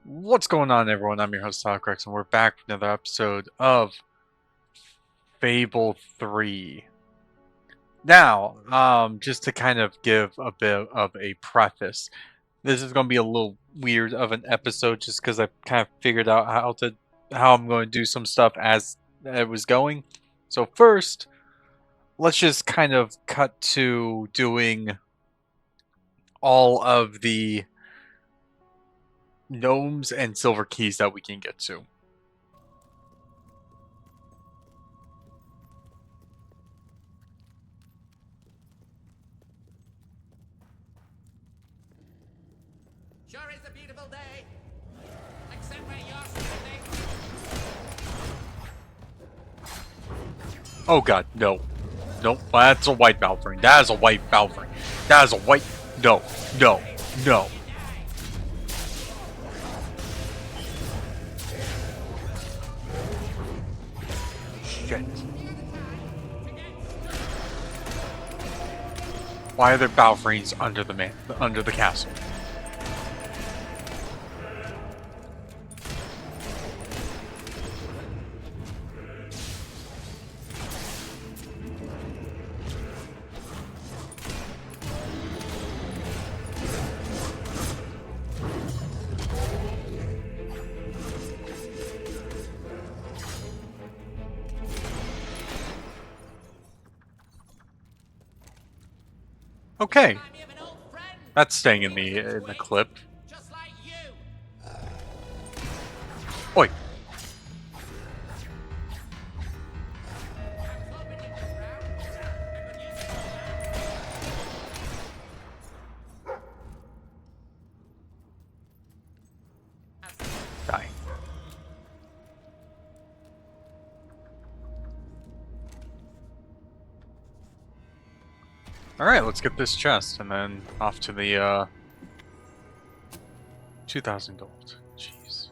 What's going on, everyone? I'm your host, Rex, and we're back with another episode of Fable 3. Now, just to kind of give a bit of a preface, this is going to be a little weird of an episode just because I kind of figured out how I'm going to do some stuff as it was going. So first, let's just kind of cut to doing all of the gnomes and silver keys that we can get to. Sure is a beautiful day. Except where you're standing. Oh god, no. Nope, that's a white Balfring. That is a white Balfring. That is a white... No, no, no. Shit. Why are there Balfrings under the castle? Okay, Remind me of an old friend. that's staying in the clip. Just like you. Oi. I was hoping you'd come round. I could use it. Die. Alright, let's get this chest and then off to the 2,000 gold. Jeez.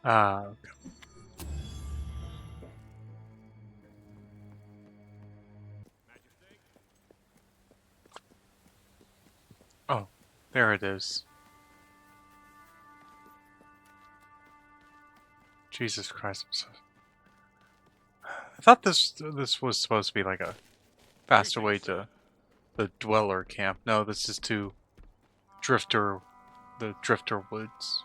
Okay. Oh, there it is. Jesus Christ, I'm so... I thought this was supposed to be like a faster way to the Dweller camp. No, this is to the Drifter Woods.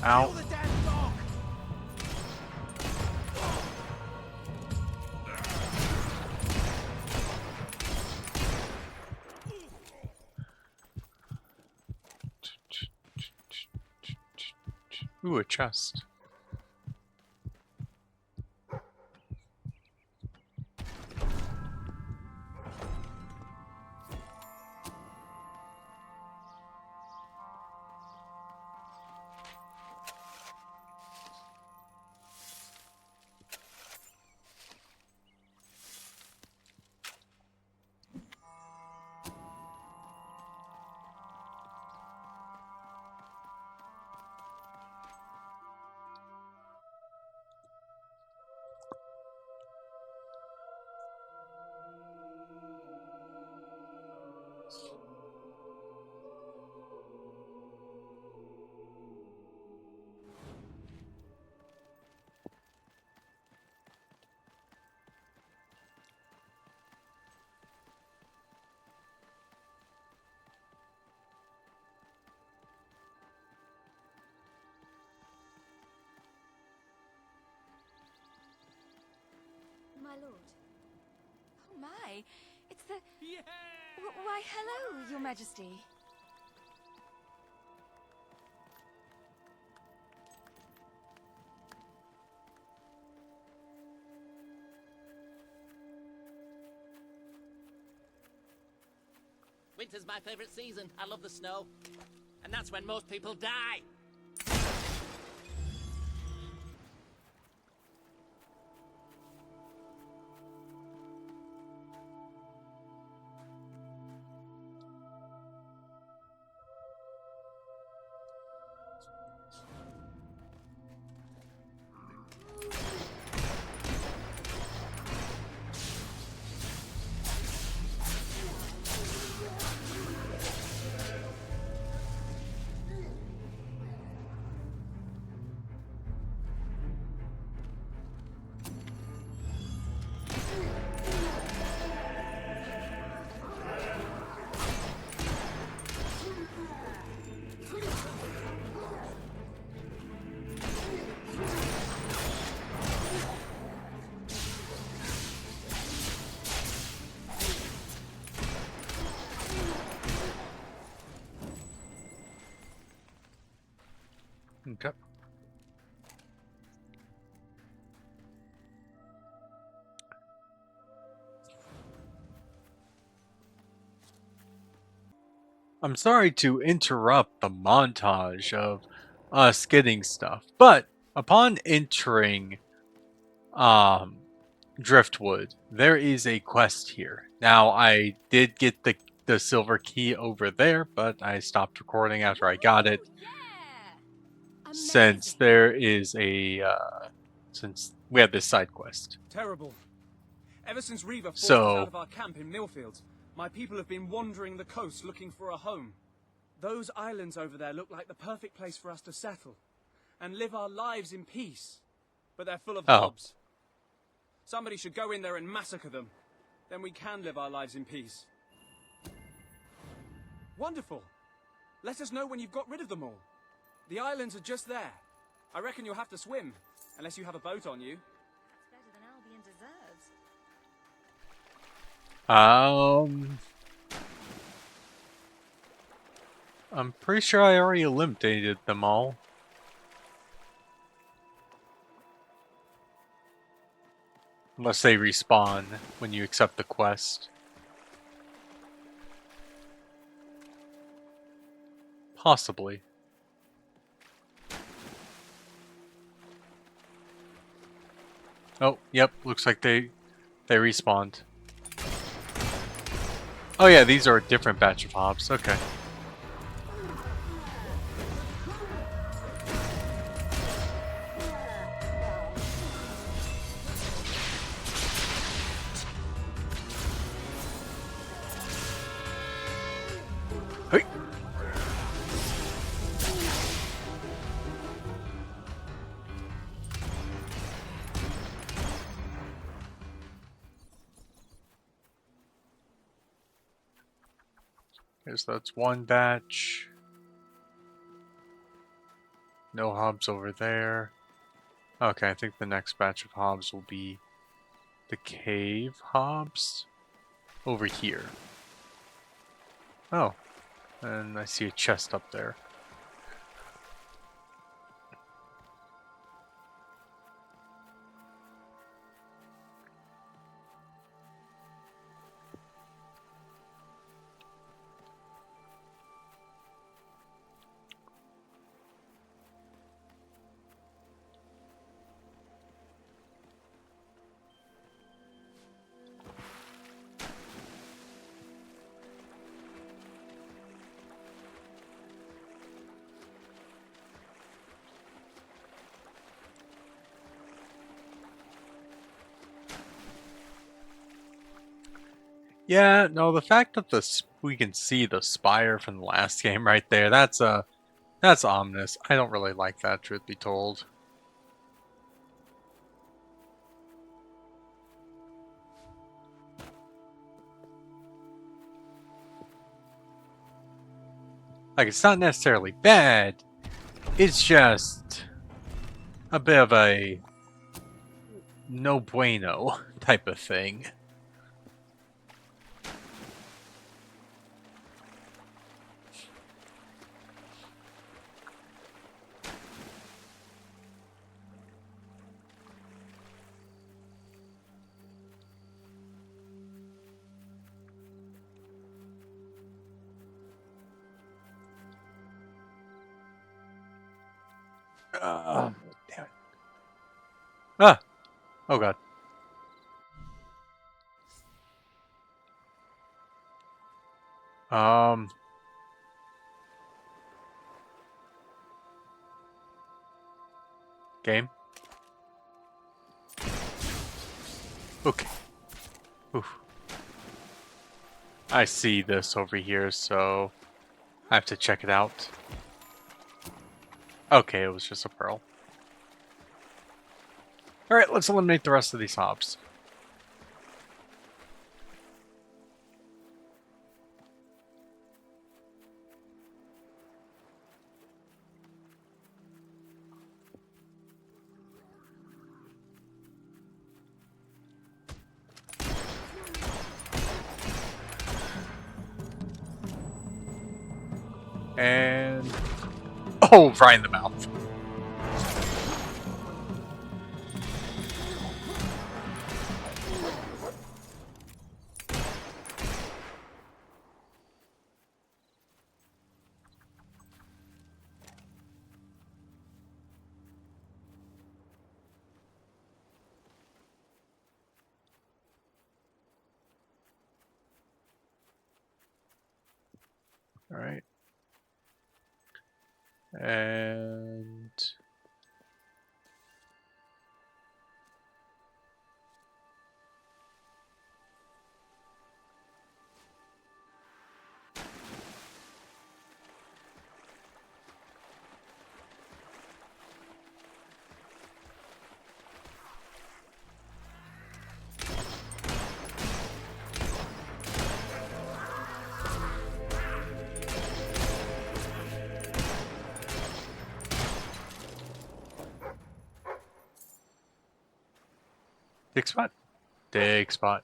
Ow. Ooh, a chest. Yeah! Why, hello, Your Majesty. Winter's my favorite season. I love the snow. And that's when most people die. Okay. I'm sorry to interrupt the montage of us getting stuff, but upon entering Driftwood, there is a quest here. Now, I did get the silver key over there, but I stopped recording after I got it, Yeah! since Amazing. there is a since we had this side quest. Terrible. Ever since Reaver forced us So out of our camp in Millfields, my people have been wandering the coast looking for a home. Those islands over there look like the perfect place for us to settle and live our lives in peace. But they're full of hobs. Somebody should go in there and massacre them. Then we can live our lives in peace. Wonderful. Let us know when you've got rid of them all. The islands are just there. I reckon you'll have to swim, unless you have a boat on you. That's better than Albion deserves. I'm pretty sure I already eliminated them all. Unless they respawn when you accept the quest. Possibly. Oh, yep, looks like they respawned. Oh yeah, these are a different batch of hobs, okay. Hey. Guess that's one batch. No hobs over there. Okay, I think the next batch of hobs will be the cave hobs over here. Oh, and I see a chest up there. Yeah, no, the fact that we can see the spire from the last game right there, that's ominous. I don't really like that, truth be told. Like, it's not necessarily bad, it's just a bit of a no bueno type of thing. Damn it. Ah! Oh god. Game? Okay. Oof. I see this over here, so I have to check it out. Okay, it was just a pearl. Alright, let's eliminate the rest of these mobs. And... oh, right in the mouth. Alright. And... dig spot. Dig spot.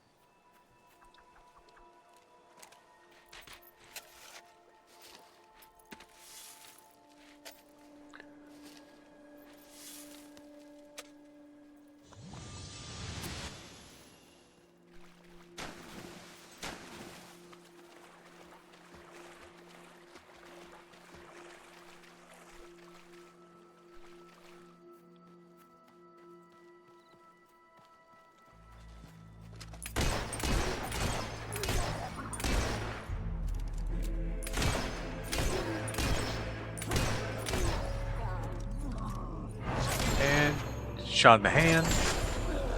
And shot in the hand,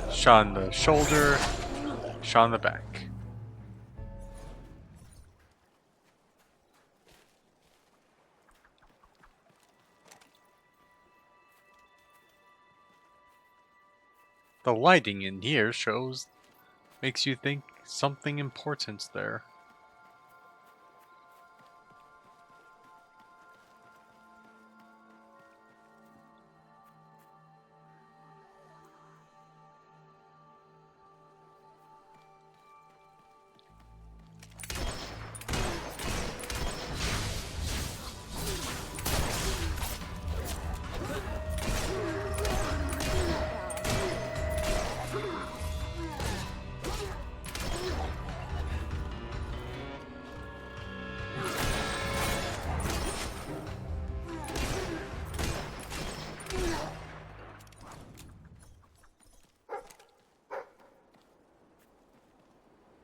shot in the shoulder, shot in the back. The lighting in here makes you think something important's there.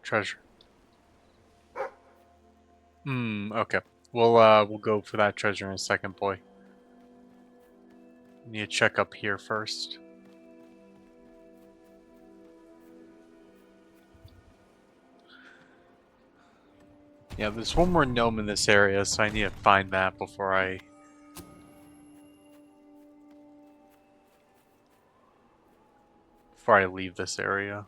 Treasure. Okay. We'll go for that treasure in a second, boy. Need to check up here first. Yeah, there's one more gnome in this area, so I need to find that before I leave this area.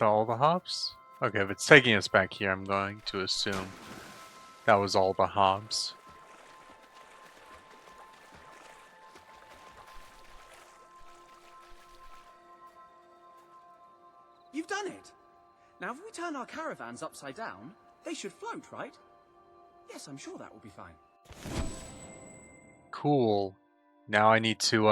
that all the hops? Okay, if it's taking us back here, I'm going to assume that was all the hops. You've done it! Now, if we turn our caravans upside down, they should float, right? Yes, I'm sure that will be fine. Cool. Now I need to,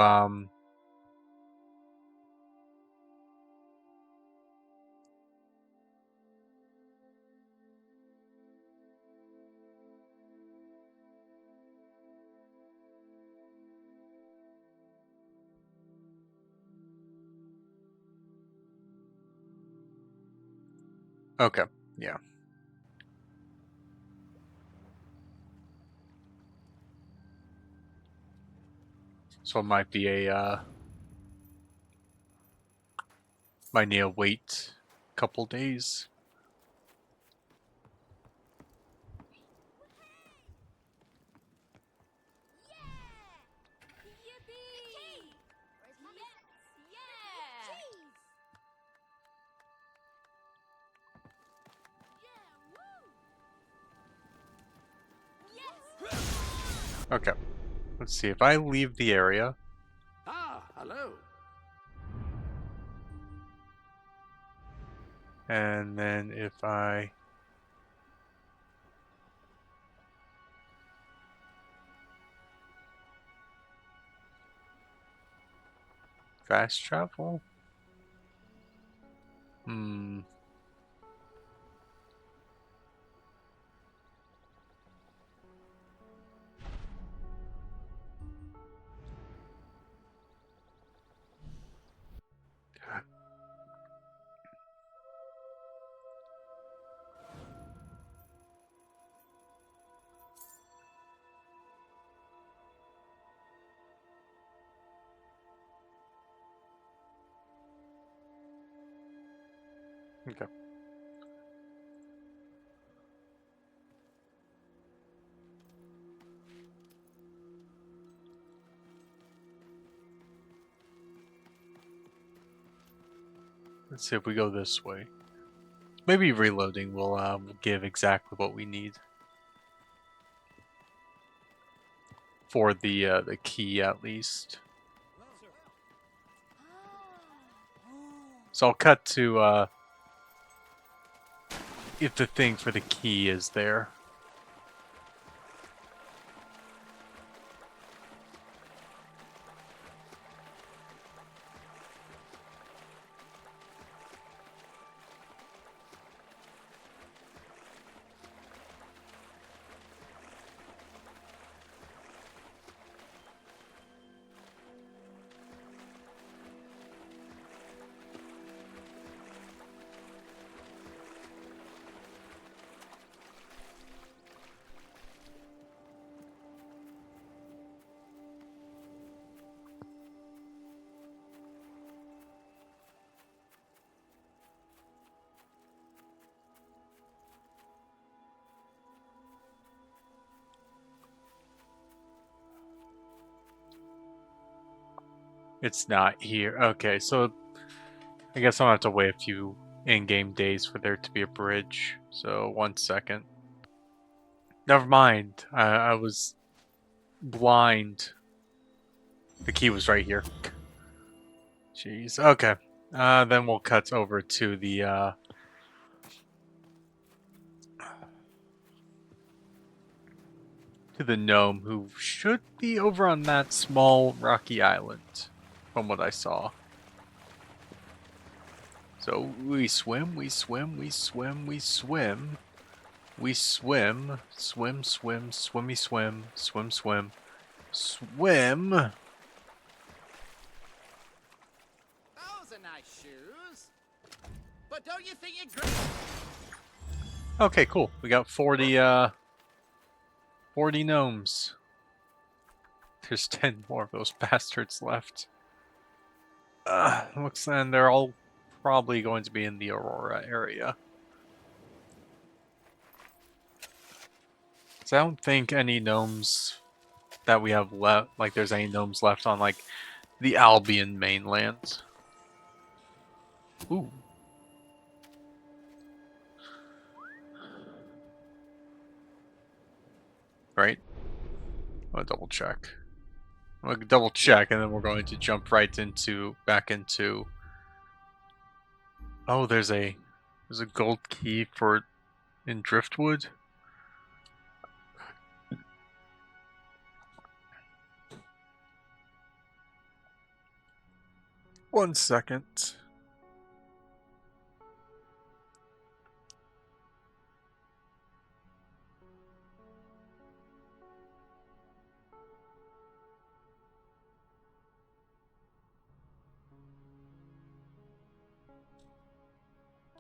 okay, yeah. So it might be a, might need to wait a couple days. Yippee! Yeah! Yes! Okay, let's see. If I leave the area, Ah, hello. and then if I fast travel, okay. Let's see if we go this way. Maybe reloading will give exactly what we need for the key at least. So I'll cut to if the thing for the key is there. It's not here. Okay, so I guess I'll have to wait a few in-game days for there to be a bridge. So 1 second. Never mind. I was blind. The key was right here. Jeez. Okay. Then we'll cut over to the gnome who should be over on that small rocky island, from what I saw. So we swim, we swim, we swim, we swim. We swim, swim, swim, swimmy swim, swim, swim, swim. Those are nice shoes. But don't you think you're great? Okay, cool. We got 40 gnomes. There's 10 more of those bastards left. Looks like they're all probably going to be in the Aurora area. So I don't think any gnomes that we have left, like there's any gnomes left on like the Albion mainland. Ooh. I'll double check. I'll double check, and then we're going to jump right back into. Oh, there's a gold key for in Driftwood. One second.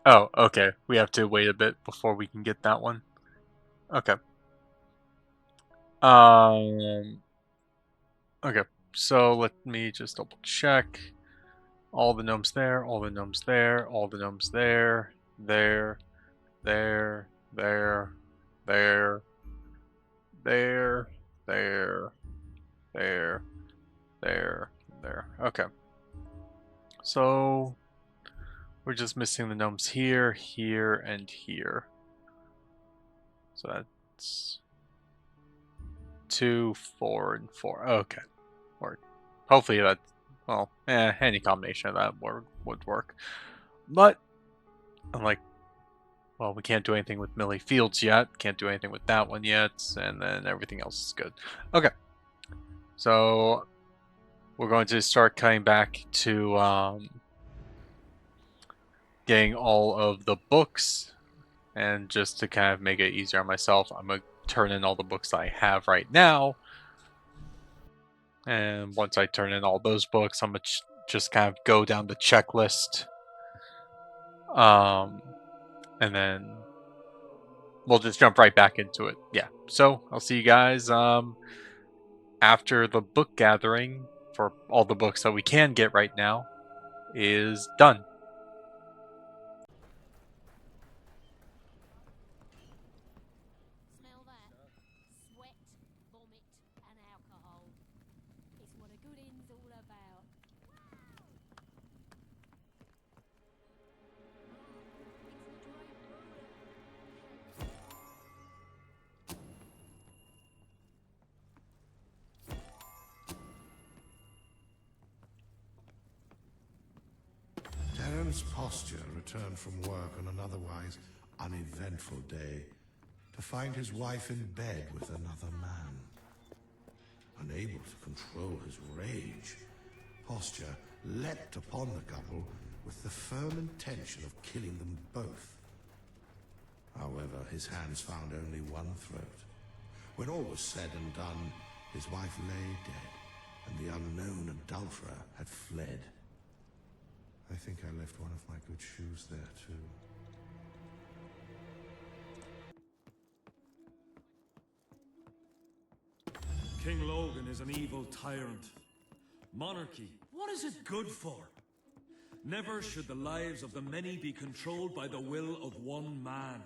Oh, okay. We have to wait a bit before we can get that one. Okay. Okay. So let me just double check. All the gnomes there, all the gnomes there, all the gnomes there, there, there, there, there, there, there, there, there. Okay. So we're just missing the gnomes here, here, and here. So that's 2, 4, and 4. Okay. Or hopefully that, well, any combination of that would work. But I'm like, well, we can't do anything with Millie Fields yet. Can't do anything with that one yet. And then everything else is good. Okay. So we're going to start cutting back to getting all of the books. And just to kind of make it easier on myself, I'm going to turn in all the books I have right now. And once I turn in all those books, I'm going to just kind of go down the checklist. And then we'll just jump right back into it. Yeah. So I'll see you guys after the book gathering for all the books that we can get right now is done. Smell that? Sweat, vomit, and alcohol. It's what a good inn's all about. Terence Posture returned from work on an otherwise uneventful day to find his wife in bed with another man. Unable to control his rage, Posture leapt upon the couple with the firm intention of killing them both. However, his hands found only one throat. When all was said and done, his wife lay dead, and the unknown adulterer had fled. I think I left one of my good shoes there, too. King Logan is an evil tyrant. Monarchy, what is it good for? Never should the lives of the many be controlled by the will of one man.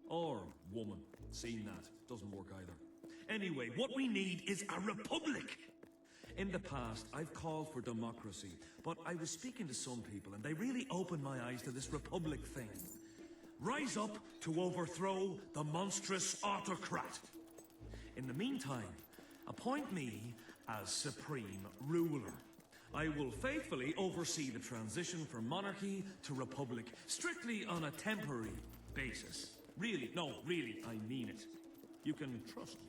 Or woman. Seen that. Doesn't work either. Anyway, what we need is a republic. In the past, I've called for democracy, but I was speaking to some people and they really opened my eyes to this republic thing. Rise up to overthrow the monstrous autocrat. In the meantime, appoint me as supreme ruler. I will faithfully oversee the transition from monarchy to republic, strictly on a temporary basis. Really, no, really, I mean it. You can trust me.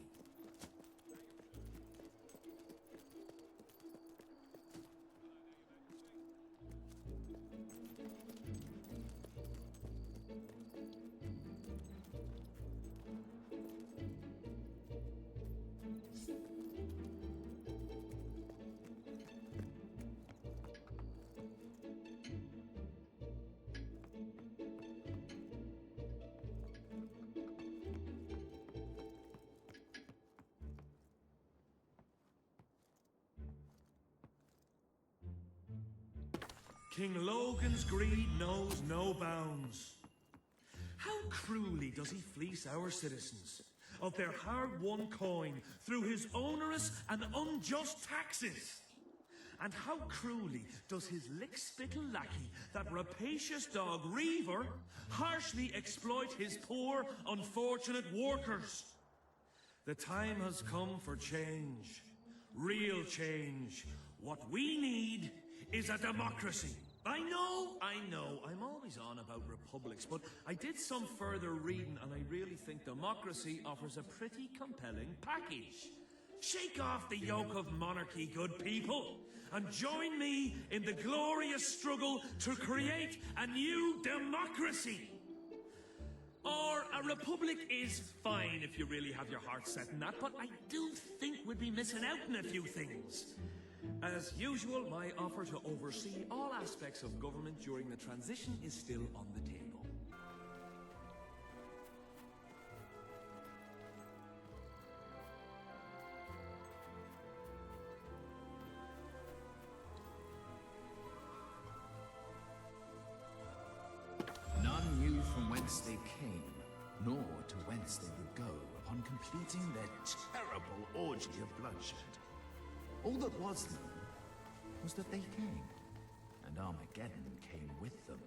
King Logan's greed knows no bounds. How cruelly does he fleece our citizens of their hard-won coin through his onerous and unjust taxes? And how cruelly does his lick-spittle lackey, that rapacious dog Reaver, harshly exploit his poor, unfortunate workers? The time has come for change. Real change. What we need is a democracy. I know, I'm always on about republics, but I did some further reading and I really think democracy offers a pretty compelling package. Shake off the yoke of monarchy, good people, and join me in the glorious struggle to create a new democracy. Or a republic is fine if you really have your heart set on that, but I do think we'd be missing out on a few things. As usual, my offer to oversee all aspects of government during the transition is still on the table. None knew from whence they came, nor to whence they would go upon completing their terrible orgy of bloodshed. All that was known was that they came, and Armageddon came with them.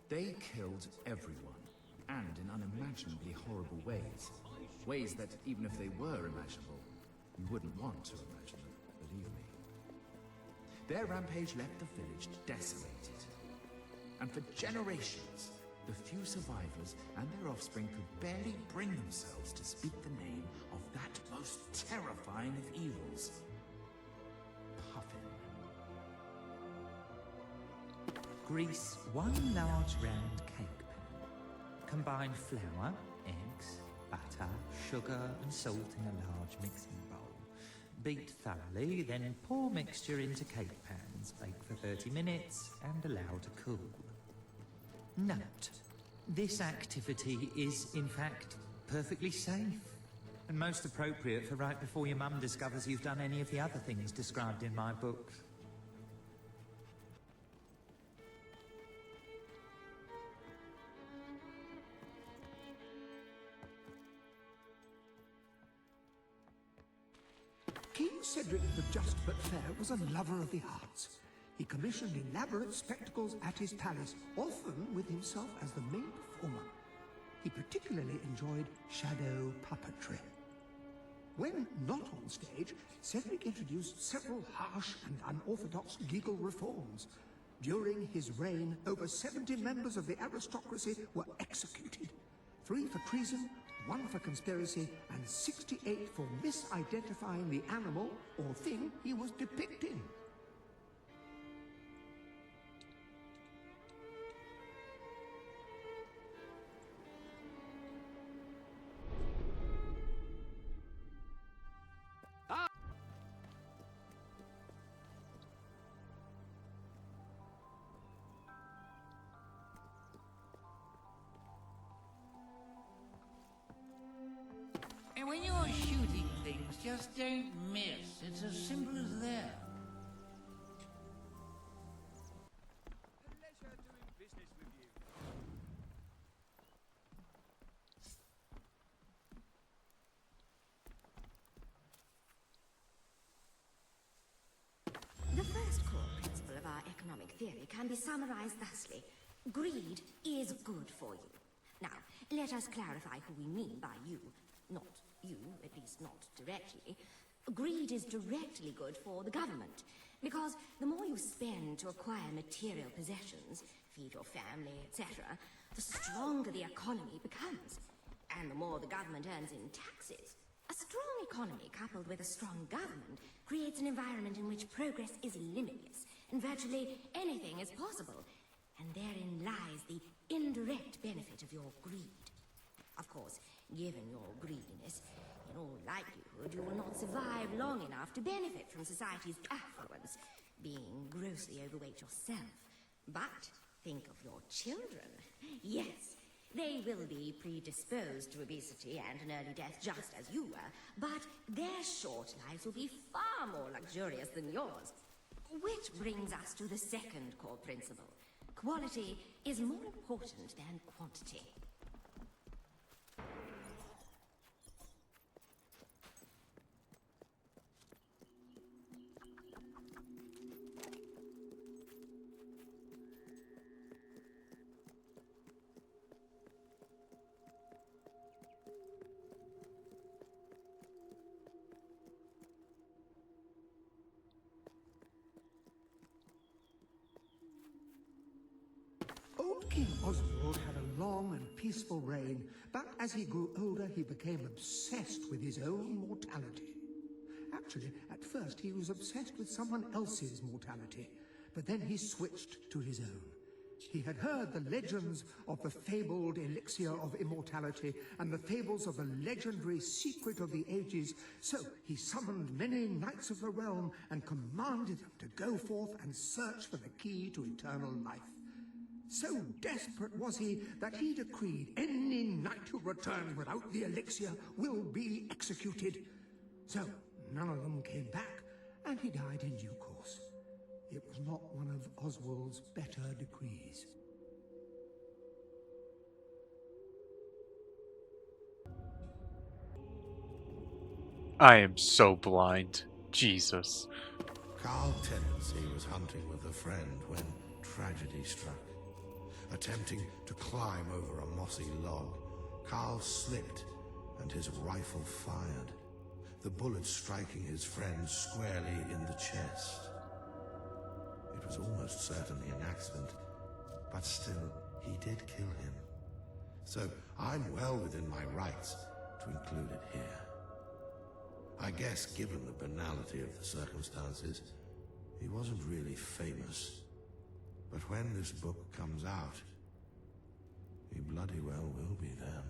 They killed everyone, and in unimaginably horrible ways. Ways that, even if they were imaginable, you wouldn't want to imagine them, believe me. Their rampage left the village desolated. And for generations, the few survivors and their offspring could barely bring themselves to speak the name of that most terrifying of evils. Puffin. Grease 1 large round cake pan. Combine flour, eggs, butter, sugar and salt in a large mixing bowl. Beat thoroughly, then pour mixture into cake pans. Bake for 30 minutes and allow to cool. Note, this activity is, in fact, perfectly safe. And most appropriate for right before your mum discovers you've done any of the other things described in my book. King Cedric the Just but Fair was a lover of the arts. He commissioned elaborate spectacles at his palace, often with himself as the main performer. He particularly enjoyed shadow puppetry. When not on stage, Cedric introduced several harsh and unorthodox legal reforms. During his reign, over 70 members of the aristocracy were executed. 3 for treason, 1 for conspiracy, and 68 for misidentifying the animal or thing he was depicting. And when you're shooting things, just don't miss. It's as simple as that. Pleasure doing business with you. The first core principle of our economic theory can be summarized thusly. Greed is good for you. Now, let us clarify who we mean by you. Not you, at least not directly. Greed is directly good for the government, because the more you spend to acquire material possessions, feed your family, etc., the stronger the economy becomes, and the more the government earns in taxes. A strong economy coupled with a strong government creates an environment in which progress is limitless, and virtually anything is possible. And therein lies the indirect benefit of your greed. Of course, given your greediness, in all likelihood you will not survive long enough to benefit from society's affluence, being grossly overweight yourself. But think of your children. Yes, they will be predisposed to obesity and an early death just as you were, but their short lives will be far more luxurious than yours. Which brings us to the second core principle. Quality is more important than quantity. long and peaceful reign, but as he grew older, he became obsessed with his own mortality. Actually, at first he was obsessed with someone else's mortality, but then he switched to his own. He had heard the legends of the fabled elixir of immortality and the fables of the legendary secret of the ages, so he summoned many knights of the realm and commanded them to go forth and search for the key to eternal life. So desperate was he that he decreed any knight who returns without the elixir will be executed. So none of them came back, and he died in due course. It was not one of Oswald's better decrees. I am so blind. Jesus. Carl Tenancy was hunting with a friend when tragedy struck. Attempting to climb over a mossy log, Carl slipped and his rifle fired, the bullet striking his friend squarely in the chest. It was almost certainly an accident, but still, he did kill him. So I'm well within my rights to include it here. I guess, given the banality of the circumstances, he wasn't really famous. But when this book comes out, he bloody well will be then.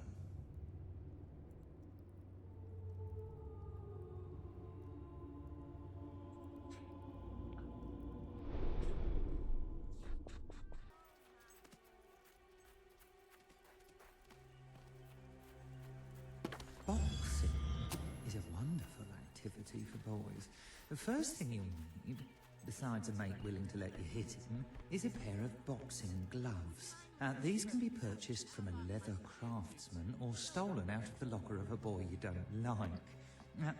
Boxing is a wonderful activity for boys. The first thing you'll need, besides a mate willing to let you hit him, is a pair of boxing gloves. These can be purchased from a leather craftsman or stolen out of the locker of a boy you don't like.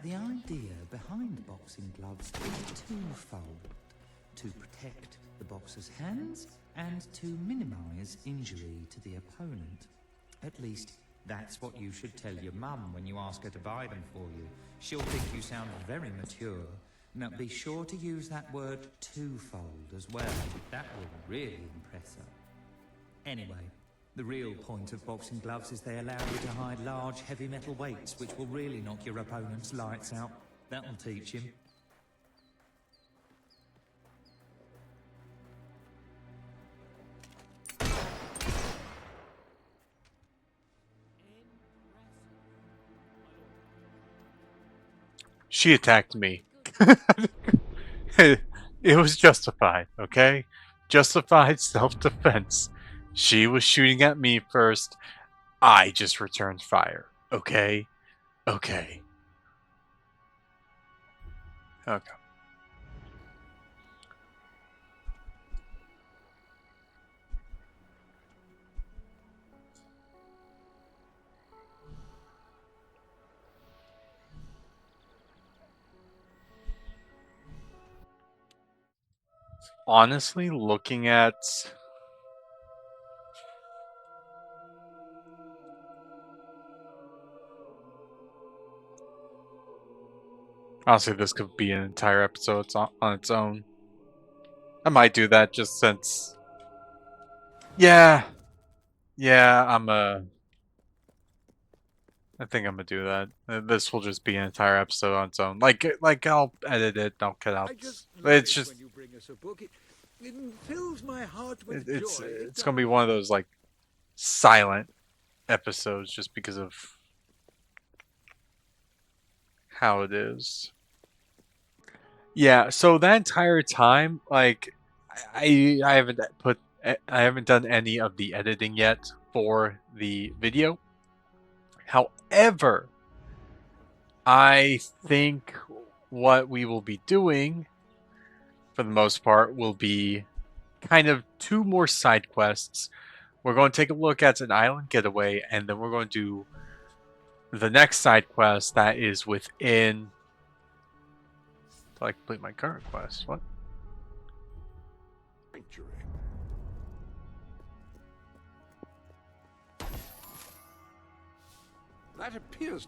The idea behind boxing gloves is twofold: to protect the boxer's hands and to minimize injury to the opponent. At least, that's what you should tell your mum when you ask her to buy them for you. She'll think you sound very mature. Now, be sure to use that word twofold as well. That will really impress her. Anyway, the real point of boxing gloves is they allow you to hide large, heavy metal weights, which will really knock your opponent's lights out. That'll teach him. She attacked me. It was justified, okay? Justified self-defense. She was shooting at me first. I just returned fire, okay? Okay. Okay. Honestly, looking at honestly, this could be an entire episode on its own. I might do that just since. Yeah, I think I'm gonna do that. This will just be an entire episode on its own. Like I'll edit it. I'll cut out. It's just. When you bring us a book, it fills my heart with joy. It's gonna be one of those like silent episodes just because of how it is. Yeah, so that entire time, like, I haven't done any of the editing yet for the video. However, I think what we will be doing, for the most part, will be kind of 2 more side quests. We're going to take a look at an island getaway, and then we're going to do the next side quest that is within. Until I complete my current quest. What? That appears.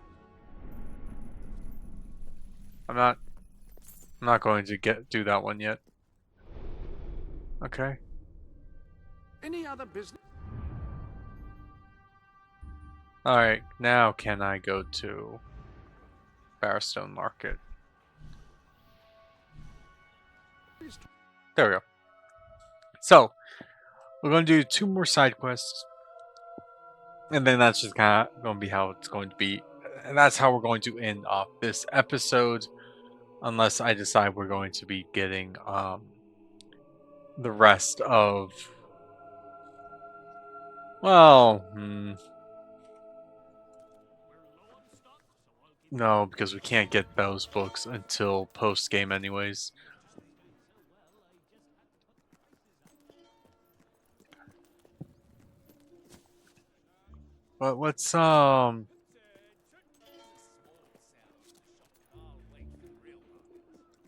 I'm not going to do that one yet. Okay. Any other business? Alright, now can I go to Barstone Market? There we go. So, we're going to do 2 more side quests. And then that's just kind of going to be how it's going to be. And that's how we're going to end off this episode. Unless I decide we're going to be getting the rest of... Well, no, because we can't get those books until post-game anyways. But let's,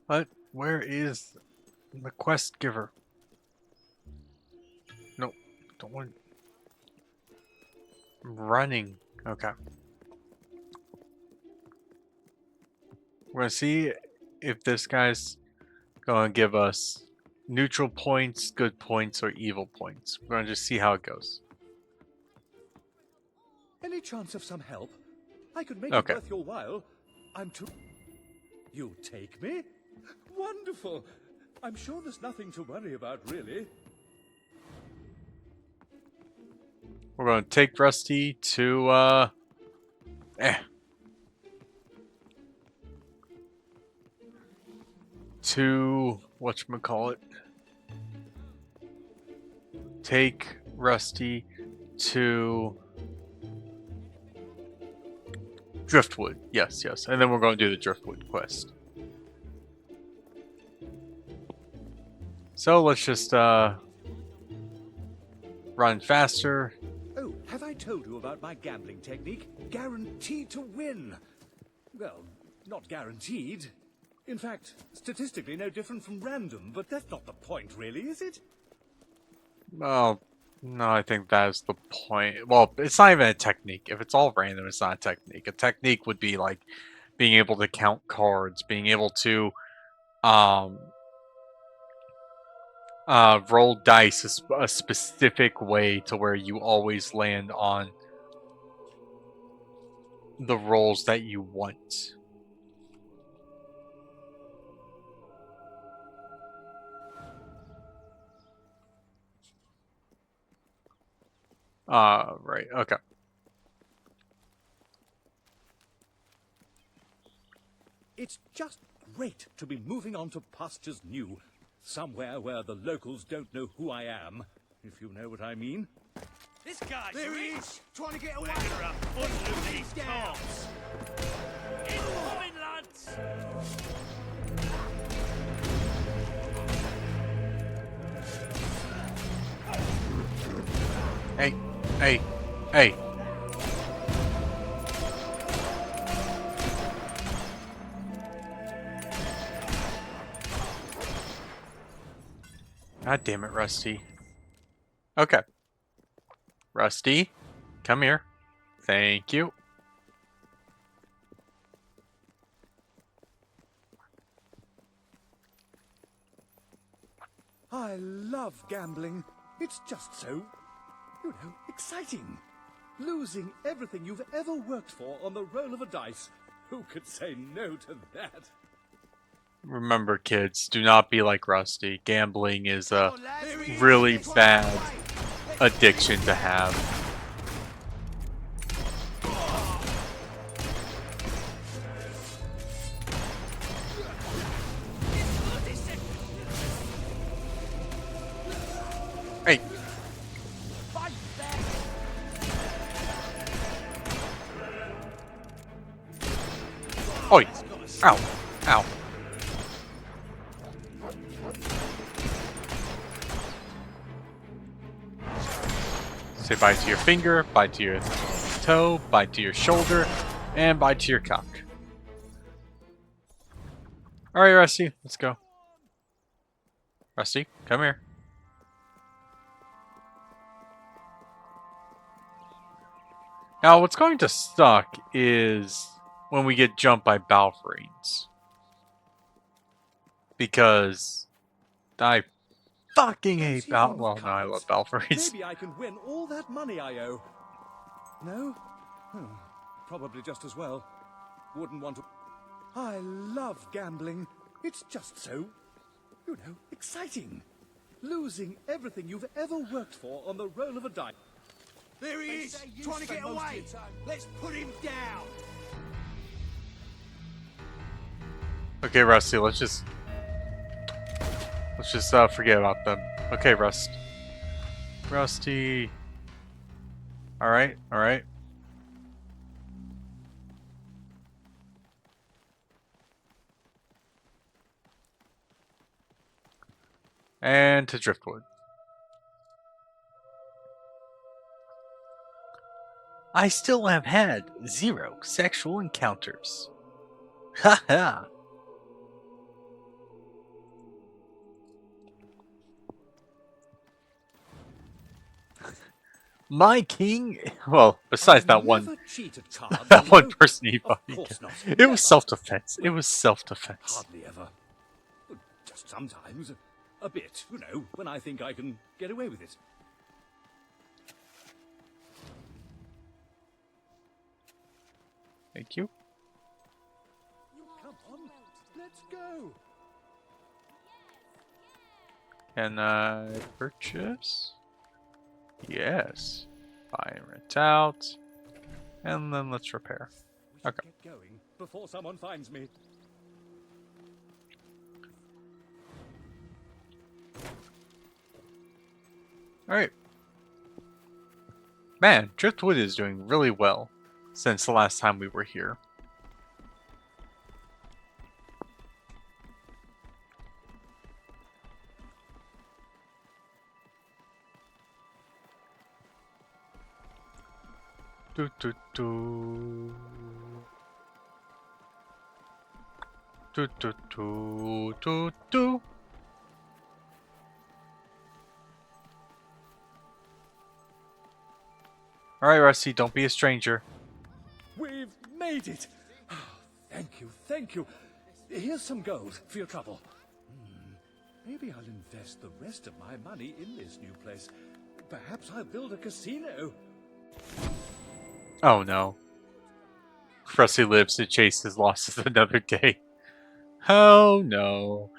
What? Where is the quest giver? No, don't want... I'm running. Okay. We're gonna see if this guy's gonna give us neutral points, good points, or evil points. We're gonna just see how it goes. Any chance of some help? I could make Okay. it worth your while. I'm too... You take me? Wonderful. I'm sure there's nothing to worry about, really. We're gonna take Rusty to to whatchamacallit. Take Rusty to Driftwood. Yes, yes. And then we're going to do the Driftwood quest. So let's just run faster. Oh, have I told you about my gambling technique? Guaranteed to win. Well, not guaranteed. In fact, statistically no different from random, but that's not the point, really, is it? Well, no, I think that's the point. Well, it's not even a technique. If it's all random, it's not a technique. A technique would be like being able to count cards, being able to roll dice a specific way to where you always land on the rolls that you want. Right, okay. It's just great to be moving on to pastures new. Somewhere where the locals don't know who I am, if you know what I mean. This guy's There he is, trying to get away. We're up under these tops. Incoming, lads! Hey, hey, hey. God damn it, Rusty. Okay. Rusty, come here. Thank you. I love gambling. It's just so, exciting. Losing everything you've ever worked for on the roll of a dice. Who could say no to that? Remember, kids, do not be like Rusty. Gambling is a really bad addiction to have. Hey. Oi. Ow. Ow. Say bye to your finger, bye to your toe, bye to your shoulder, and bye to your cock. Alright, Rusty, let's go. Rusty, come here. Now, what's going to suck is when we get jumped by Balfourines. Because I fucking hate well, no, I love Balfourines. Maybe I can win all that money I owe. No? Probably just as well. Wouldn't want to... I love gambling. It's just so, you know, exciting. Losing everything you've ever worked for on the roll of a die. There he is, trying to get away. Let's put him down. Okay, Rusty, let's just forget about them. Okay, Rusty. Alright, alright. And to Driftwood. I still have had 0 sexual encounters. Haha. My king, well, besides that one, that one person he fought, it was self-defense. It was self-defense. Hardly ever. Just sometimes. A bit, you know, when I think I can get away with it. Thank you. Come on, let's go. Can I purchase? Yes. Buy and rent out. And then let's repair. Okay. Get going before someone finds me. Alright. Man, Driftwood is doing really well since the last time we were here. Do do do. Do do do do do. Alright, Rusty, don't be a stranger. We've made it! Thank you. Here's some gold for your trouble. Maybe I'll invest the rest of my money in this new place. Perhaps I'll build a casino. Oh no. Rusty lives to chase his losses another day. Oh no.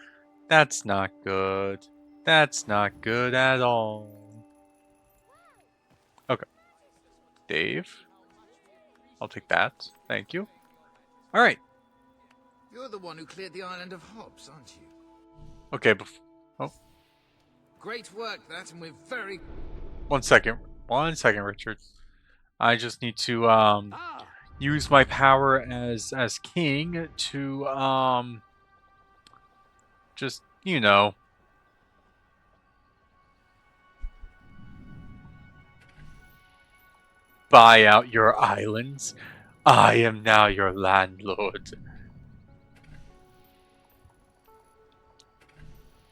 That's not good. That's not good at all. Okay. Dave. I'll take that. Thank you. Alright. You're the one who cleared the island of hops, aren't you? Okay, oh. Great work, that, and we're very... One second, Richard. I just need to, use my power as king to, just, you know... buy out your islands. I am now your landlord.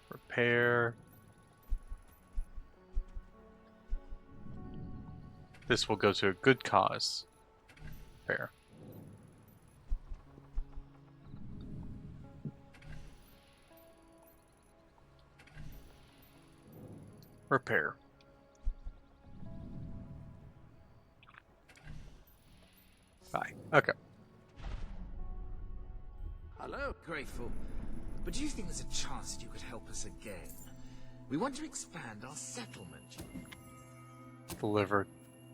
Repair. This will go to a good cause. Repair. Repair. Bye. Okay. Hello, grateful. But do you think there's a chance that you could help us again? We want to expand our settlement. Deliver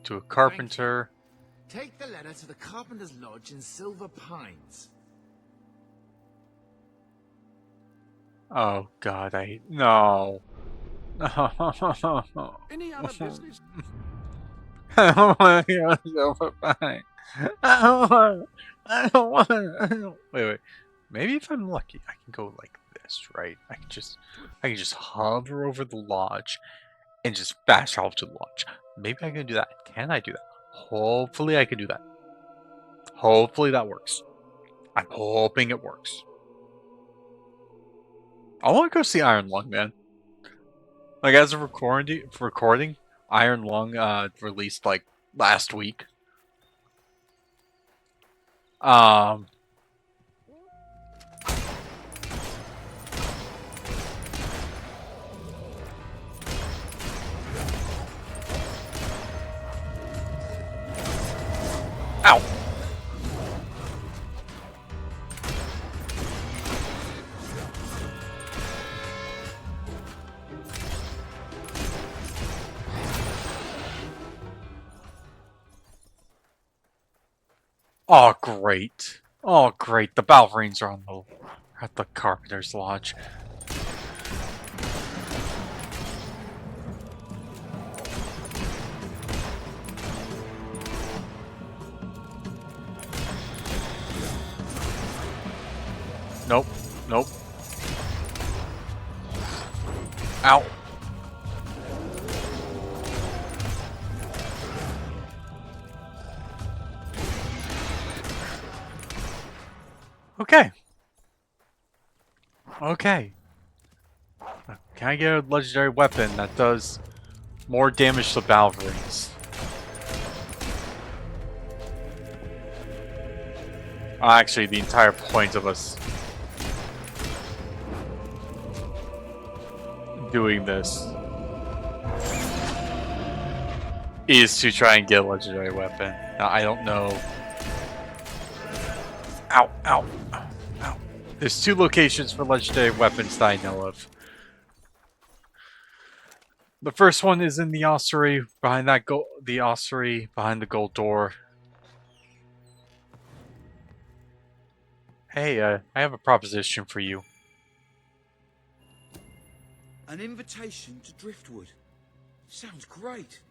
to a carpenter. Take the letter to the Carpenter's Lodge in Silver Pines. Oh God, no. Any other business? I don't want to go to Silver Pines. I don't want. Wait. Maybe if I'm lucky, I can go like this, right? I can just hover over the lodge and just fast travel to the lodge. Maybe I can do that. Can I do that? Hopefully I can do that. Hopefully that works. I'm hoping it works. I want to go see Iron Lung, man. Like as of recording, Iron Lung released like last week. Ow! Oh, great. Oh, great. The Balverines are at the Carpenter's Lodge. Nope. Nope. Ow. Okay. Okay. Can I get a legendary weapon that does more damage to Balverines? Actually, the entire point of us doing this is to try and get a legendary weapon. Now, I don't know. Ow, ow, ow. There's 2 locations for legendary weapons that I know of. The first one is in the ossuary, behind the ossuary, behind the gold door. Hey, I have a proposition for you. An invitation to Driftwood. Sounds great.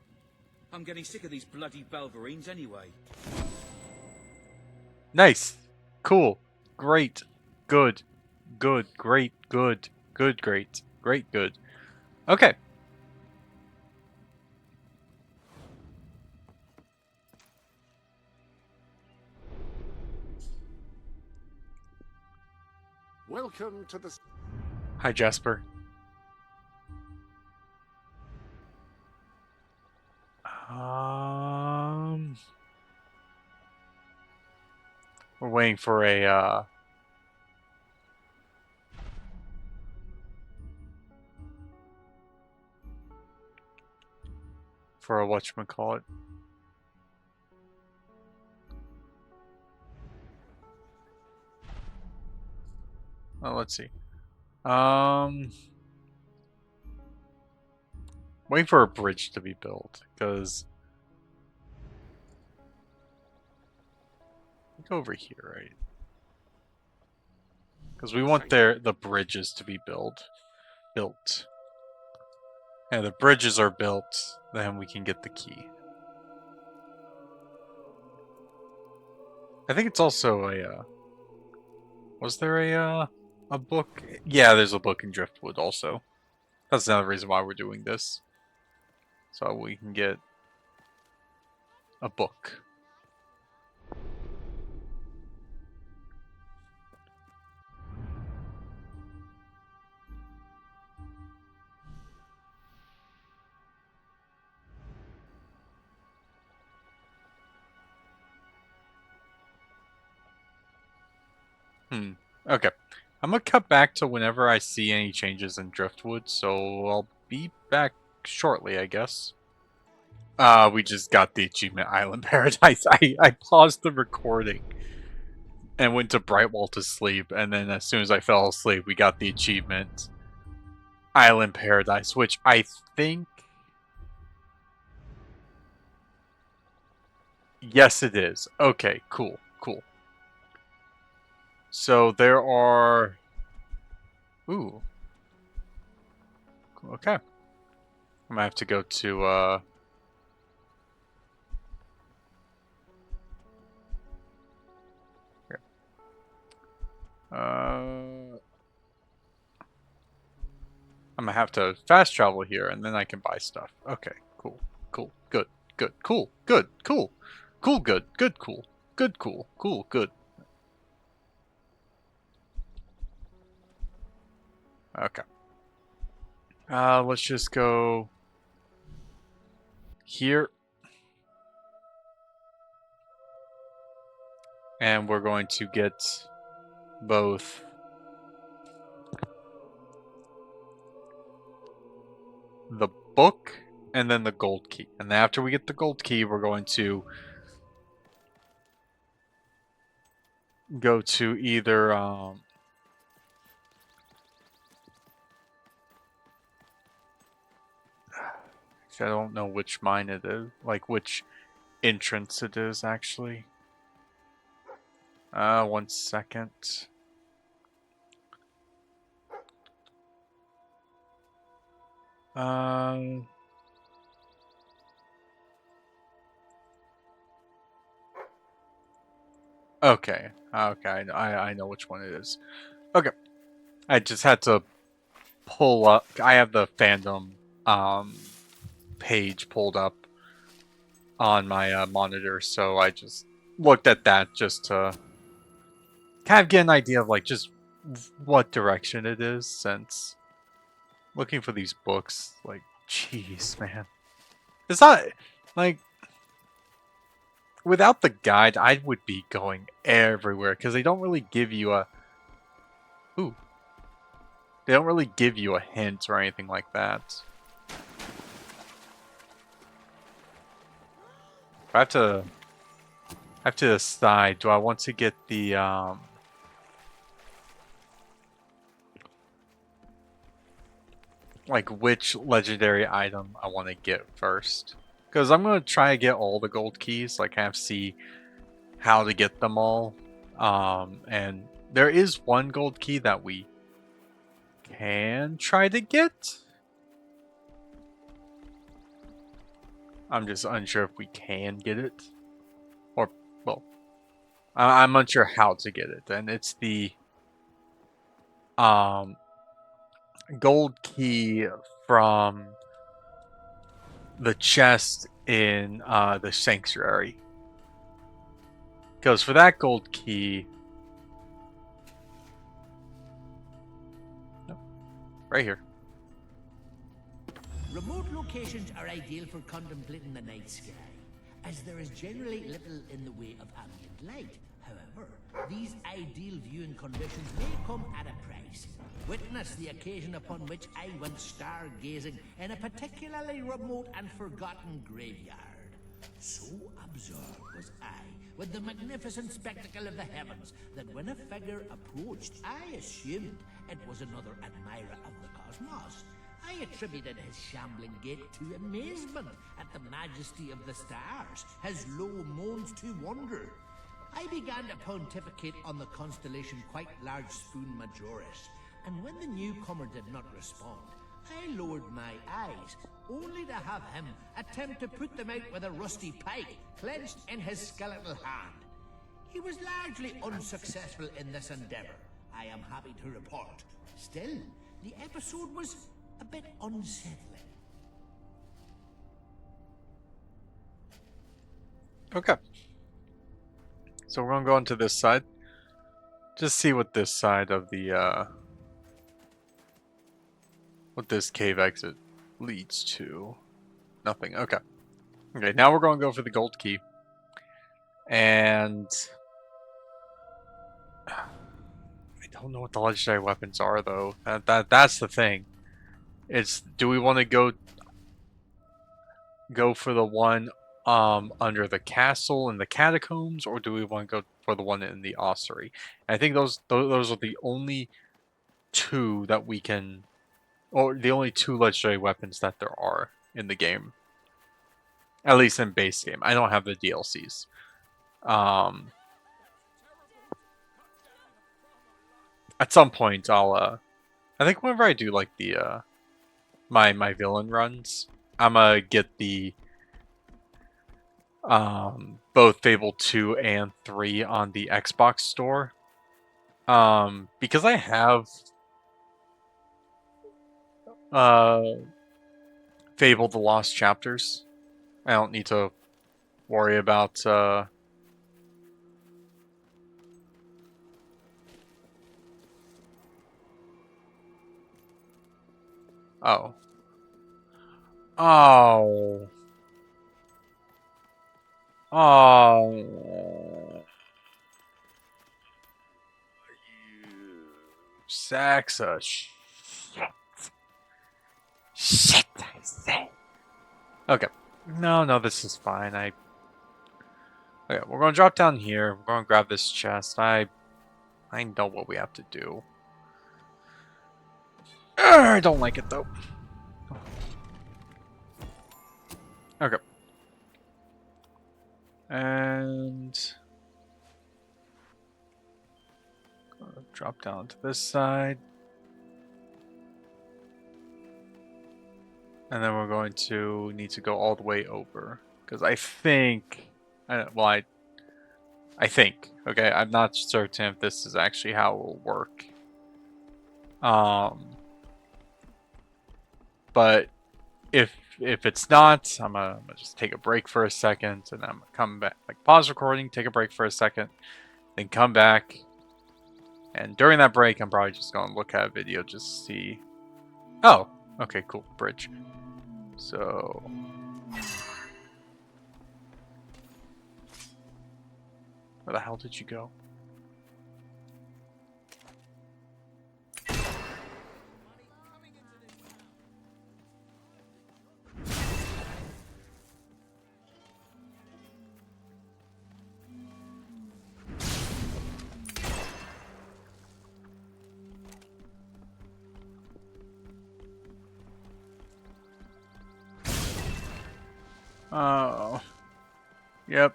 I'm getting sick of these bloody Balverines anyway. Nice. Cool. Great. Good. Good. Great. Good. Good. Great. Great. Good. Okay. Welcome to the... Hi, Jasper. We're waiting for a, whatchamacallit. Oh, let's see. Waiting for a bridge to be built, because... Look over here, right? Because we want the bridges to be built. And the bridges are built, then we can get the key. I think it's also a, was there a book? Yeah, there's a book in Driftwood also. That's another reason why we're doing this. So we can get a book. Okay. I'm gonna cut back to whenever I see any changes in Driftwood, so I'll be back shortly, I guess. We just got the achievement Island Paradise. I paused the recording and went to Brightwall to sleep, and then as soon as I fell asleep, we got the achievement Island Paradise, which I think... Yes, it is. Okay, cool, cool. So there are... Ooh. Okay. I'm gonna have to go to, here. I'm gonna have to fast travel here, and then I can buy stuff. Okay, cool, cool, good, good, cool, good, cool, cool, good, good, cool, good, cool, cool, good. Okay. Let's just go here. And we're going to get both the book and then the gold key. And then after we get the gold key, we're going to go to either actually, I don't know which mine it is, like which entrance it is actually. 1 second. Okay. Okay, I know which one it is. Okay. I just had to pull up. I have the fandom page pulled up on my monitor, so I just looked at that just to kind of get an idea of like just what direction it is, since looking for these books, like, jeez, man. It's not like without the guide, I would be going everywhere because they don't really give you a ooh. They don't really give you a hint or anything like that. I have to decide, do I want to get the like which legendary item I want to get first? Because I'm going to try to get all the gold keys, like kind of see how to get them all. And there is one gold key that we can try to get. I'm just unsure if we can get it. Or, well, I'm unsure how to get it. And it's the gold key from the chest in the sanctuary. Because for that gold key, right here. Remote locations are ideal for contemplating the night sky, as there is generally little in the way of ambient light. However, these ideal viewing conditions may come at a price. Witness the occasion upon which I went stargazing in a particularly remote and forgotten graveyard. So absorbed was I with the magnificent spectacle of the heavens that when a figure approached, I assumed it was another admirer of the cosmos. I attributed his shambling gait to amazement at the majesty of the stars, his low moans to wonder. I began to pontificate on the constellation Quite Large Spoon Majoris, and when the newcomer did not respond, I lowered my eyes, only to have him attempt to put them out with a rusty pike clenched in his skeletal hand. He was largely unsuccessful in this endeavor, I am happy to report. Still, the episode was a bit unsettling. Okay. So we're gonna go into this side. Just see what this side of the what this cave exit leads to. Nothing. Okay. Okay, now we're gonna go for the gold key. And I don't know what the legendary weapons are though. That's the thing. It's, do we want to go for the one under the castle in the catacombs, or do we want to go for the one in the ossuary? And I think those are the only two that we can, or the only two legendary weapons that there are in the game. At least in base game. I don't have the DLCs. At some point I'll I think whenever I do like the my villain runs, I'm gonna get the both Fable 2 and 3 on the Xbox store. Because I have Fable the Lost Chapters. I don't need to worry about oh. Oh. Oh. You sacks of shit. Shit, I say. Okay. No, this is fine. Okay, we're gonna drop down here. We're gonna grab this chest. I I know what we have to do. I don't like it though. Okay. And drop down to this side. And then we're going to need to go all the way over. Because I think... I think. Okay, I'm not certain if this is actually how it will work. But if it's not, I'm gonna just take a break for a second, and I'm gonna come back, like pause recording, take a break for a second, then come back. And during that break, I'm probably just gonna look at a video just to see. Oh, okay, cool, bridge. So where the hell did you go? Oh, yep.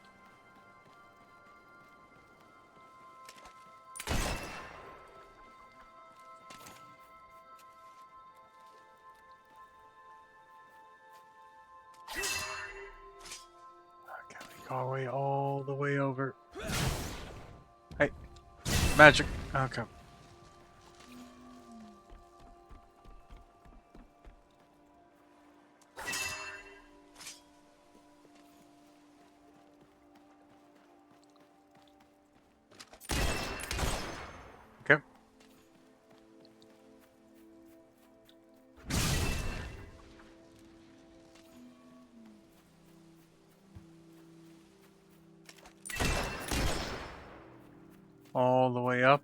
Okay, we go away all the way over. Hey, magic. Okay. Okay. All the way up.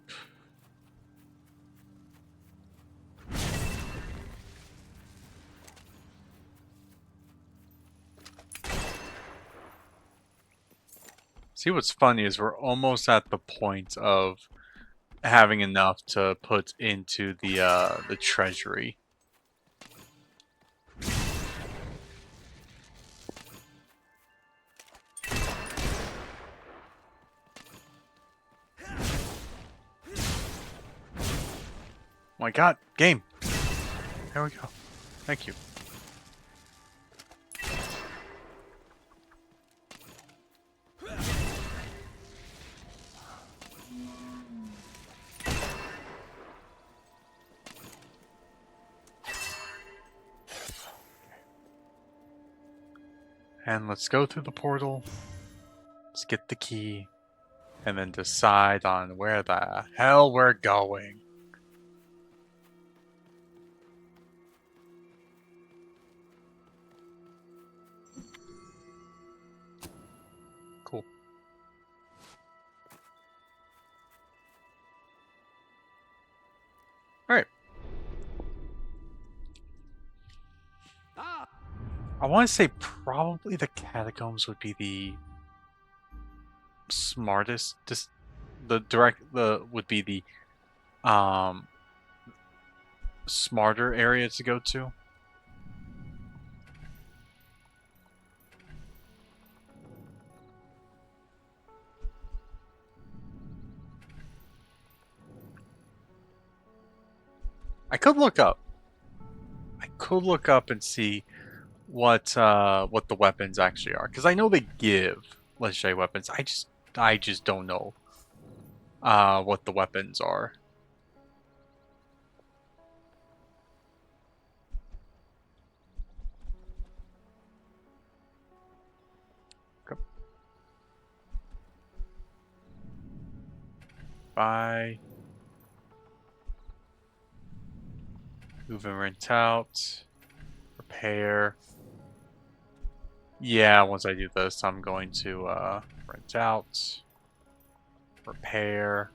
See, what's funny is we're almost at the point of having enough to put into the treasury. Oh my god, game. There we go. Thank you. And let's go through the portal. Let's get the key. And then decide on where the hell we're going. Cool. Alright. I want to say probably the catacombs would be the smartest. Would be the smarter area to go to. I could look up. I could look up and see what the weapons actually are, because I know they give legendary weapons. I just don't know what the weapons are. Okay. Buy. Move and rent out. Repair. Yeah, once I do this, I'm going to rent out. Repair.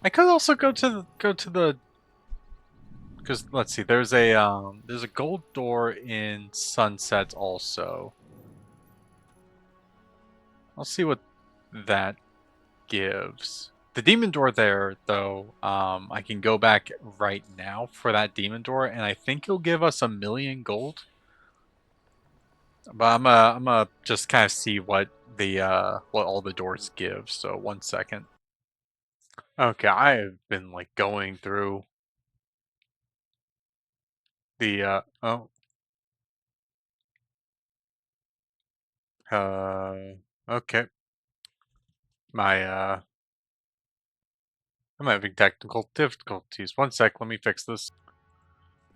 I could also go to the because let's see, there's a gold door in Sunset also. I'll see what that gives. The demon door there, though, I can go back right now for that demon door, and I think it'll give us 1,000,000 gold. But I'm gonna just kind of see what what all the doors give. So 1 second. Okay, I have been like going through the okay. My I'm having technical difficulties. 1 sec, let me fix this.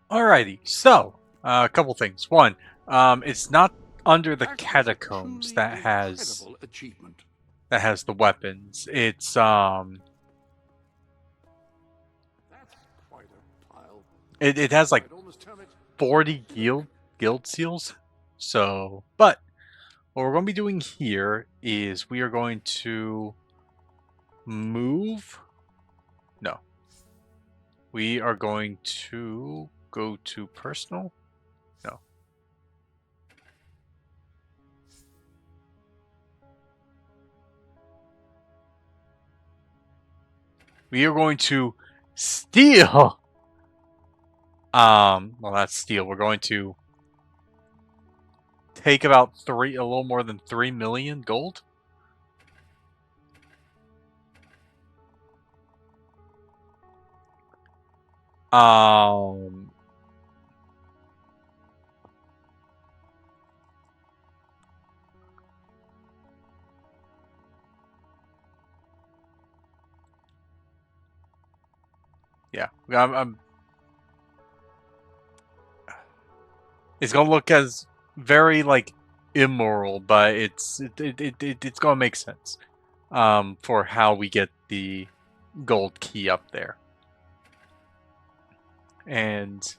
Alrighty, so a couple things. One, it's not under the catacombs that has achievement. the weapons. It's That's quite a pile. it has like I'd almost term it 40 guild seals. So, but what we're going to be doing here is we are going to move. No, we are going to go to personal. No. We are going to steal. Well, that's steal. We're going to take about a little more than 3,000,000 gold. Um, yeah, it's gonna look as very like immoral, but it's gonna make sense. For how we get the gold key up there, and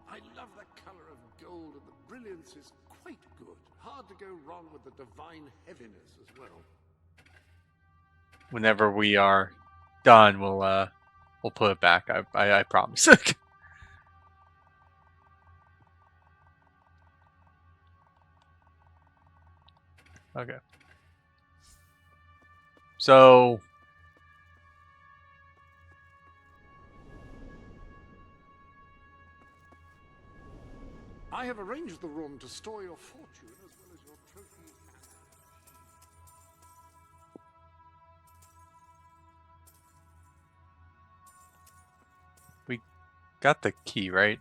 I love the color of gold, and the brilliance is quite good. Hard to go wrong with the divine heaviness as well. whenever we are done, we'll put it back. I promise. Okay. So I have arranged the room to store your fortune as well as your trophy. we got the key, right?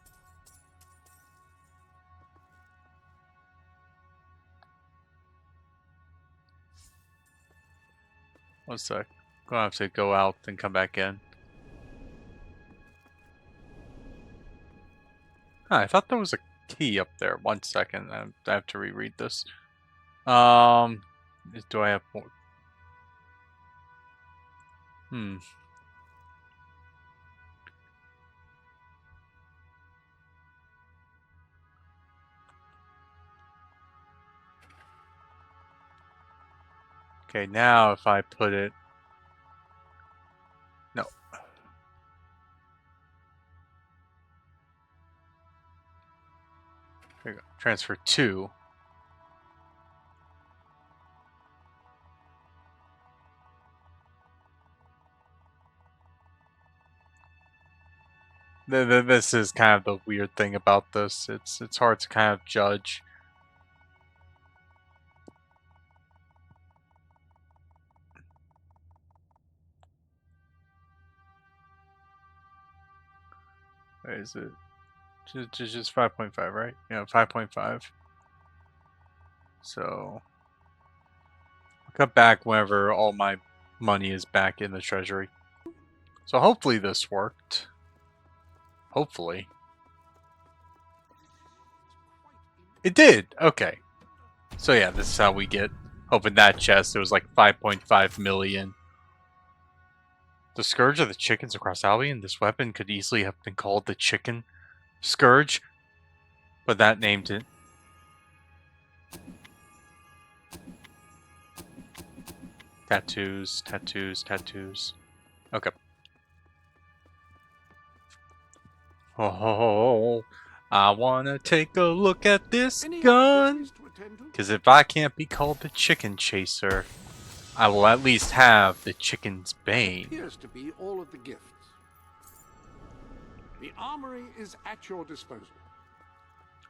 One sec. Gonna have to go out and come back in. Huh, I thought there was a key up there. 1 second. I have to reread this. Do I have more? Hmm. Okay, now if I put it... No. There you go. Transfer 2. This is kind of the weird thing about this. It's hard to kind of judge. Where is it? Just 5.5, right? Yeah, 5.5. So I'll cut back whenever all my money is back in the treasury. So hopefully this worked. Hopefully. It did! Okay. So yeah, this is how we get... Open that chest. It was like 5.5 million. The Scourge of the Chickens across Albion? This weapon could easily have been called the Chicken Scourge. But that named it. Tattoos, tattoos, tattoos. Okay. Oh, I wanna take a look at this gun. tend to? Because if I can't be called the chicken chaser, I will at least have the chicken's bane. Appears to be all of the gifts. The armory is at your disposal.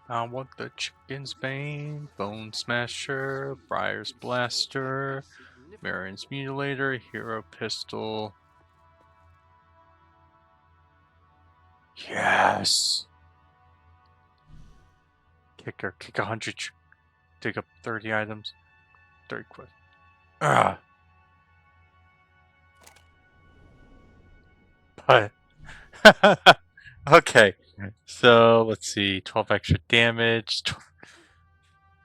I want the chicken's bane, bone smasher, briar's blaster, Marion's mutilator, hero pistol. Yes. Kicker, kick 100, take up 30 items, 30 quid. Ah. But okay, so let's see, 12 extra damage. The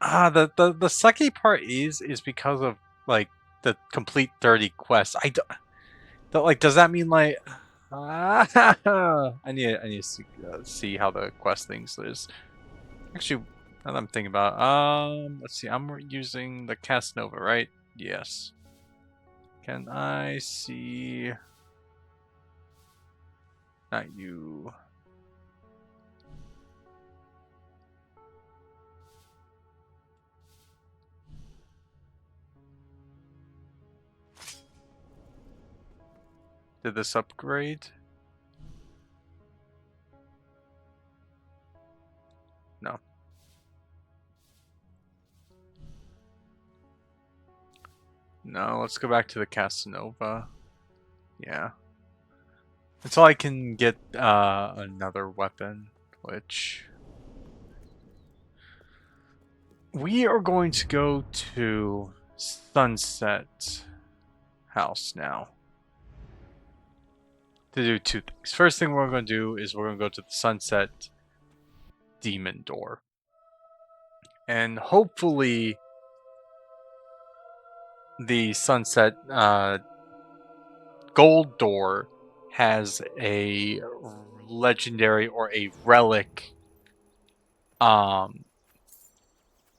sucky part is because of like the complete 30 quests. I don't like. Does that mean like? I need to see how the quest things is. Actually, now that I'm thinking about, let's see. I'm using the Casanova, right? Yes. Can I see? Not you. Did this upgrade? No. No, let's go back to the Casanova. Yeah. Until I can get another weapon, which... We are going to go to Sunset House now. To do two things. First thing we're going to do is we're going to go to the Sunset Demon Door. And hopefully the Sunset Gold Door has a legendary or a relic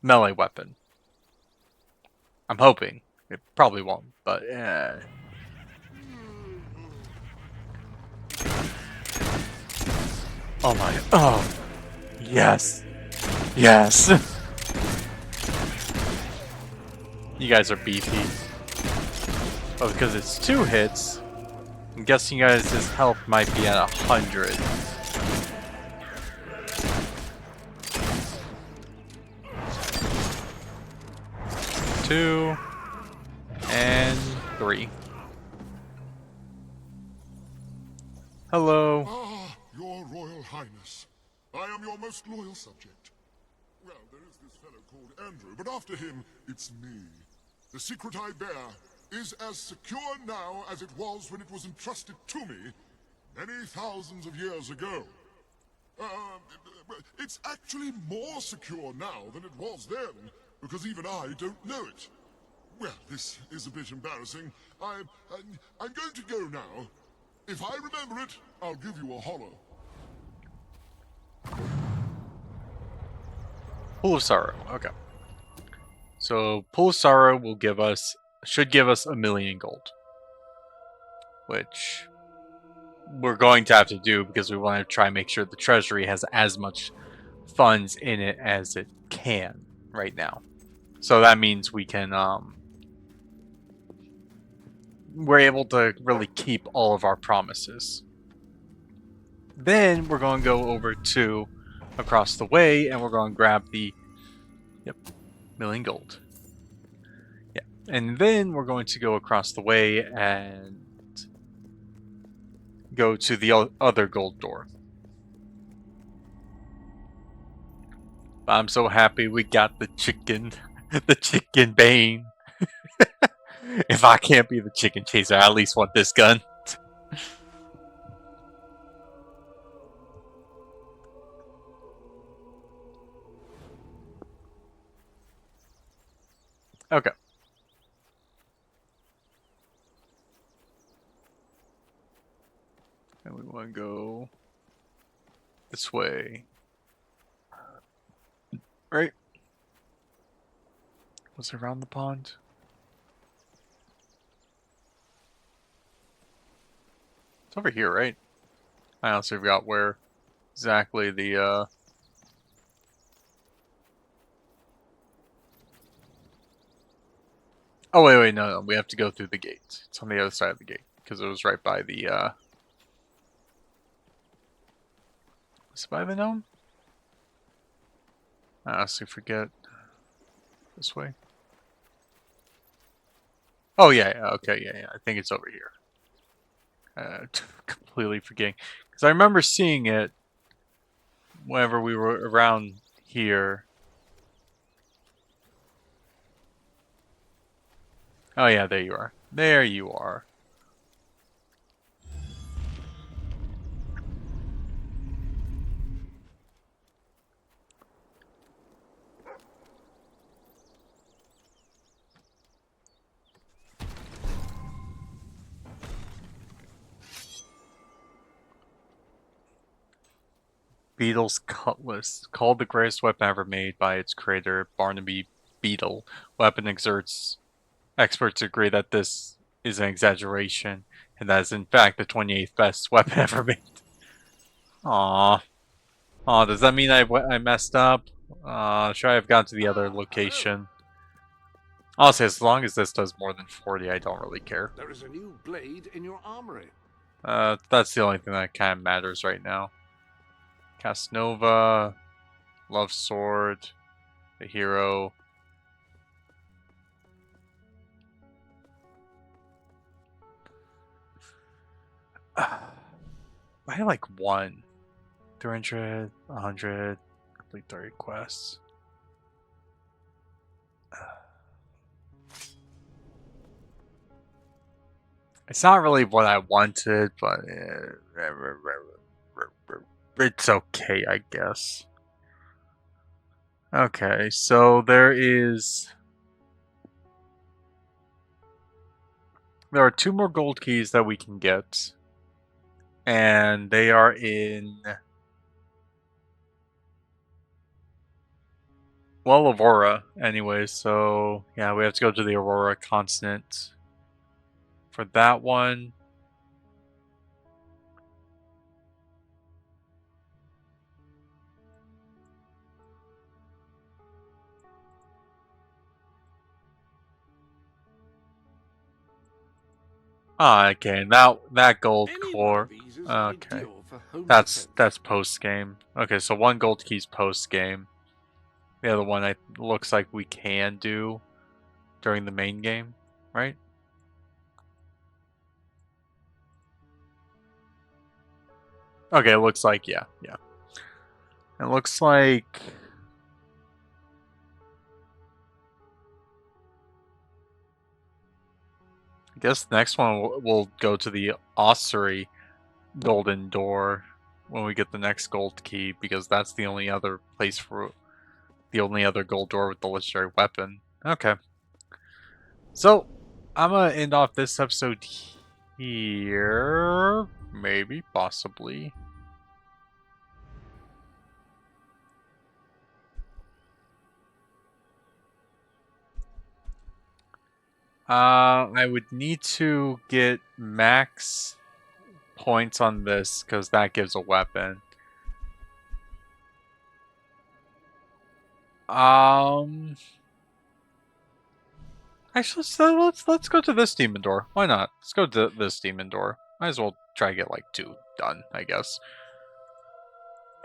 melee weapon. I'm hoping. It probably won't, but yeah. Oh my, oh, yes, yes. You guys are beefy. Oh, because it's 2 hits, I'm guessing you guys' health might be at 100. Two and 3. Hello. Ah, your Royal Highness. I am your most loyal subject. Well, there is this fellow called Andrew, but after him, it's me. The secret I bear is as secure now as it was when it was entrusted to me many thousands of years ago. It's actually more secure now than it was then, because even I don't know it. Well, this is a bit embarrassing. I'm going to go now. If I remember it, I'll give you a holler. Pool of Sorrow. Okay. So Pool of Sorrow will should give us 1,000,000 gold, which we're going to have to do because we want to try and make sure the treasury has as much funds in it as it can right now. So that means we can we're able to really keep all of our promises. Then we're going to go over to across the way and we're going to grab the 1,000,000 gold. Yeah. And then we're going to go across the way and go to the other gold door. I'm so happy we got the chicken, the chicken bane. If I can't be the chicken chaser, I at least want this gun. Okay. And we want to go this way. Right? Was it around the pond? It's over here, right? I honestly forgot where exactly the Oh, wait, no. We have to go through the gate. It's on the other side of the gate. Because it was right by the, Was it by the gnome? I honestly forget. This way. Oh, yeah, okay, yeah. I think it's over here. Completely forgetting. Because I remember seeing it whenever we were around here. Oh, yeah, there you are. There you are. Beetle's Cutlass. Called the greatest weapon ever made by its creator, Barnaby Beetle. Weapon exerts. Experts agree that this is an exaggeration, and that is in fact the 28th best weapon ever made. Aww. Aw, does that mean I messed up? Should I have gone to the other location? Honestly, as long as this does more than 40, I don't really care. There is a new blade in your armory. That's the only thing that kind of matters right now. Casanova, Love Sword, the hero. I had like 300, 100, complete 30 quests. It's not really what I wanted, but it's okay, I guess. Okay, so there are 2 more gold keys that we can get, and they are in, well, Aurora anyway, so yeah, we have to go to the Aurora continent for that one. Ah, okay, that gold core. Okay, that's post game. Okay, so 1 gold key's post game. The other one looks like we can do during the main game, right? Okay, it looks like yeah. It looks like I guess the next one we'll go to the Ossuary Golden Door when we get the next gold key, because that's the only other place for the only other gold door with the legendary weapon. Okay. So, I'm gonna end off this episode here. Maybe, possibly. I would need to get max points on this, because that gives a weapon. Actually, so let's go to this demon door. Why not? Let's go to this demon door. Might as well try to get like 2 done, I guess.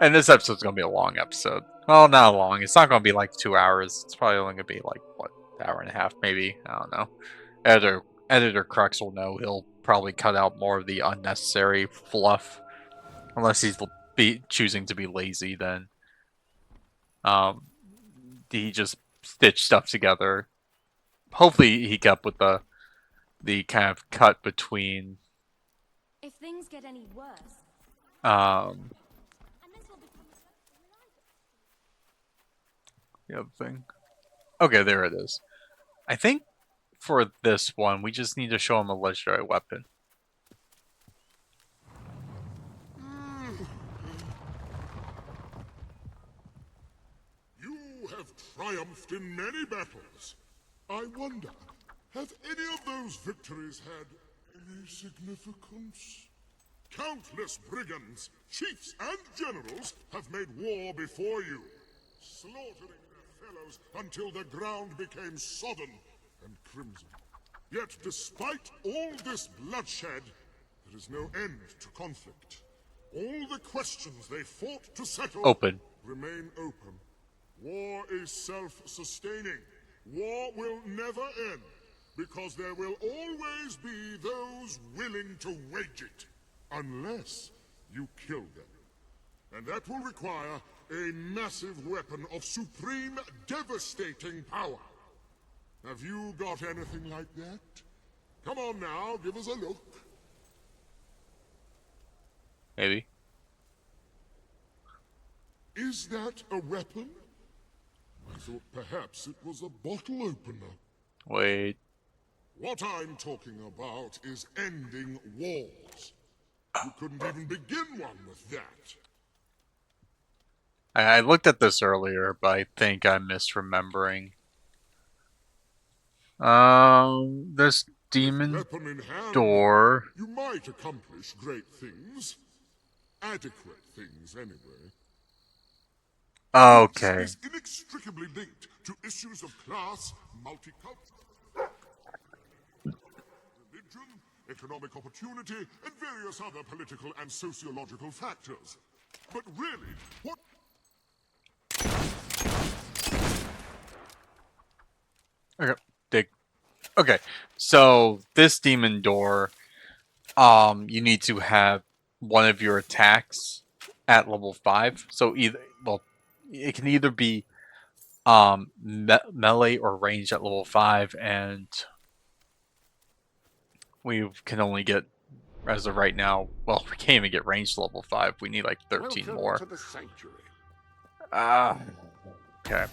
And this episode's gonna be a long episode. Well, not long. It's not gonna be like 2 hours. It's probably only gonna be like what, hour and a half, maybe. I don't know. Editor Crux will know. He'll probably cut out more of the unnecessary fluff, unless he's choosing to be lazy. Then, he just stitched stuff together. Hopefully, he kept with the kind of cut between. If things get any worse. The other thing. Okay, there it is. I think for this one, we just need to show him a legendary weapon. You have triumphed in many battles. I wonder, have any of those victories had any significance? Countless brigands, chiefs, and generals have made war before you, slaughtering their fellows until the ground became sodden. and crimson. Yet despite all this bloodshed, there is no end to conflict. All the questions they fought to settle Open. remain open. War is self-sustaining. War will never end, because there will always be those willing to wage it, unless you kill them. And that will require a massive weapon of supreme, devastating power. Have you got anything like that? Come on now, give us a look. Maybe. Is that a weapon? I thought perhaps it was a bottle opener. Wait. What I'm talking about is ending wars. You couldn't even begin one with that. I looked at this earlier, but I think I'm misremembering. This demon Weapon in hand, door. you might accomplish great things. Adequate things, anyway. Okay. This is inextricably linked to issues of class, multicultural, religion, economic opportunity, and various other political and sociological factors. But really, what... Okay, dig. Okay, so this demon door, you need to have one of your attacks at level 5. So either, well, it can either be melee or range at level 5, and we can only get, as of right now, well, we can't even get range to level 5. We need like 13 Welcome more. to the sanctuary. Okay.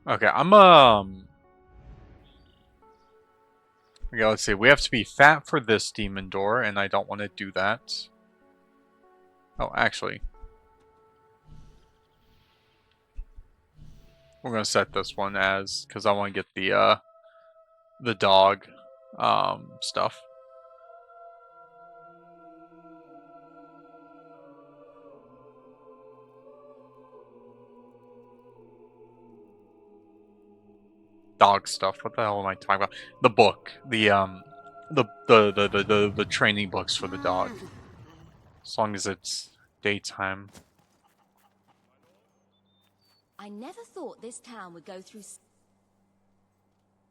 Okay, okay, let's see. We have to be fat for this demon door, and I don't want to do that. Oh, actually. We're going to set this one as, because I want to get the dog, stuff. Dog stuff. What the hell am I talking about? The book. The training books for the dog. As long as it's daytime. I never thought this town would go through...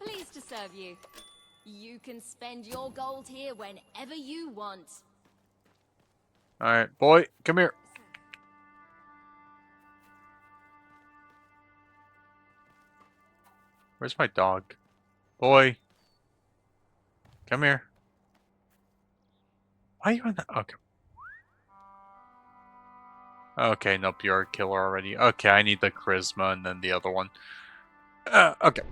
Pleased to serve you. You can spend your gold here whenever you want. Alright, boy, come here. Where's my dog? Boy. Come here. Why are you on that? Okay. Okay, nope, you're a killer already. Okay, I need the charisma and then the other one. Okay.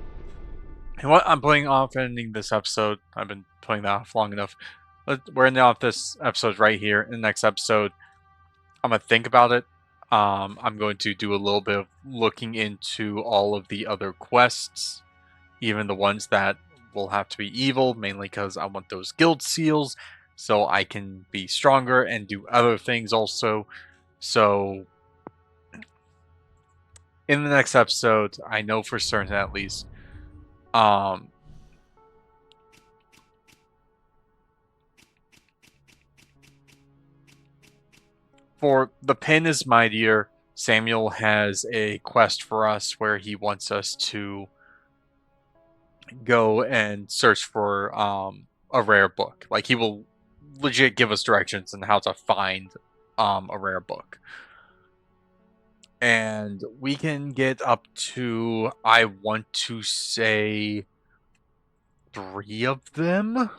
And what I'm putting off ending this episode. I've been putting that off long enough. We're ending off this episode right here. In the next episode, I'm going to think about it. I'm going to do a little bit of looking into all of the other quests. Even the ones that will have to be evil. Mainly because I want those guild seals. So I can be stronger and do other things also. So, in the next episode, I know for certain at least, for The Pen is Mightier, Samuel has a quest for us where he wants us to go and search for a rare book. Like, he will legit give us directions on how to find a rare book. And we can get up to, I want to say, 3 of them?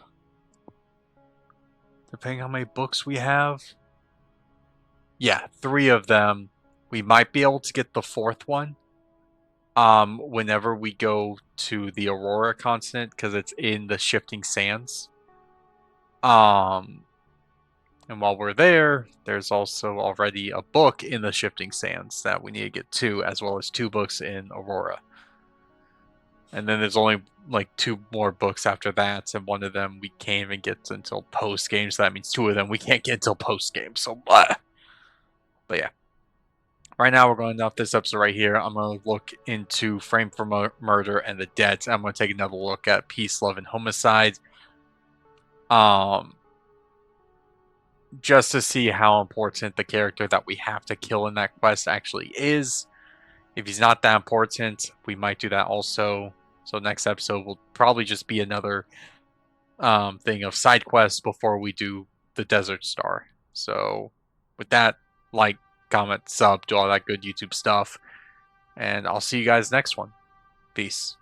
Depending on how many books we have. Yeah, 3 of them. We might be able to get the 4th one. Whenever we go to the Aurora continent, because it's in the Shifting Sands. And while we're there, there's also already a book in the Shifting Sands that we need to get to, as well as 2 books in Aurora. And then there's only like 2 more books after that, and one of them we can't even get until post game, so that means 2 of them we can't get until post game. So, but yeah. Right now, we're going off this episode right here. I'm going to look into Frame for Murder and the Debt. I'm going to take another look at Peace, Love, and Homicide. Just to see how important the character that we have to kill in that quest actually is. If he's not that important, we might do that also. So next episode will probably just be another thing of side quests before we do the Desert Star. So with that, like, comment, sub, do all that good YouTube stuff. And I'll see you guys next one. Peace.